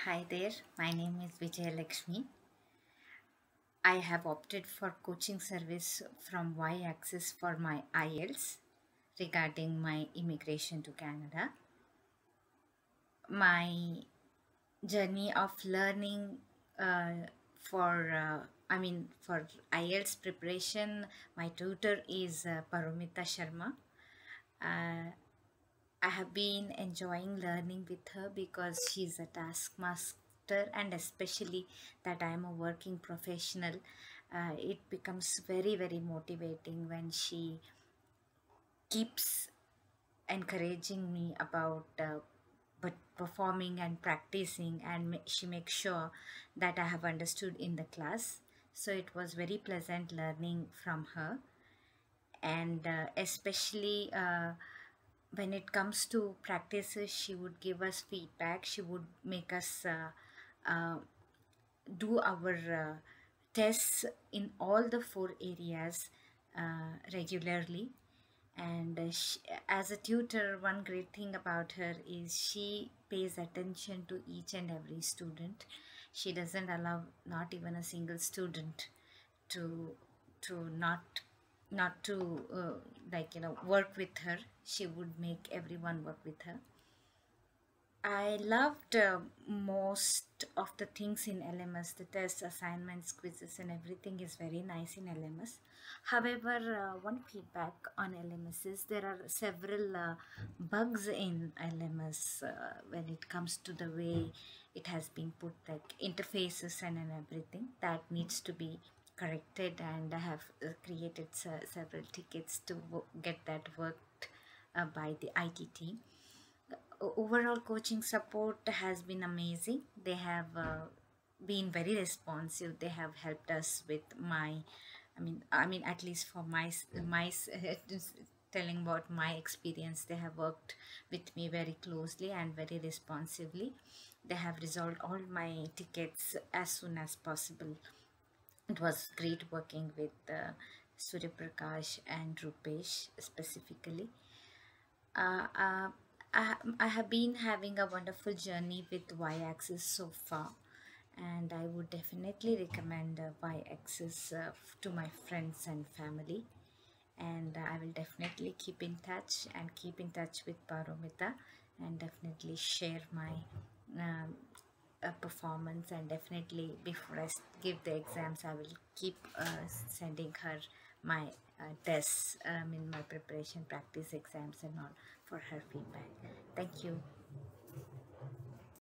Hi there, my name is Vijayalaxmi. I have opted for coaching service from YAxis for my IELTS regarding my immigration to Canada. My journey of learning for IELTS preparation, my tutor is Paromita Sharma. Uh, I have been enjoying learning with her because she's a taskmaster, and especially that I am a working professional. It becomes very motivating when she keeps encouraging me about but performing and practicing, and she makes sure that I have understood in the class. So it was very pleasant learning from her, and especially when it comes to practices, she would give us feedback. She would make us do our tests in all the four areas regularly. And as a tutor, one great thing about her is she pays attention to each and every student. She doesn't allow not even a single student to not to work with her. She would make everyone work with her. I loved most of the things in LMS. The tests, assignments, quizzes, and everything is very nice in LMS. However, one feedback on LMS is there are several bugs in LMS when it comes to the way it has been put, like interfaces and everything that needs to be corrected. And I have created several tickets to get that worked by the IT team. Overall coaching support has been amazing. They have been very responsive. They have helped us with my at least for my telling about my experience, they have worked with me very closely and very responsively. They have resolved all my tickets as soon as possible. It was great working with Surya Prakash and Rupesh specifically. uh, uh, I have been having a wonderful journey with YAxis so far, and I would definitely recommend YAxis to my friends and family. And I will definitely keep in touch with Paromita, and definitely share my performance. And definitely before I give the exams, I will keep sending her my tests, in my preparation practice exams and all, for her feedback. Thank you.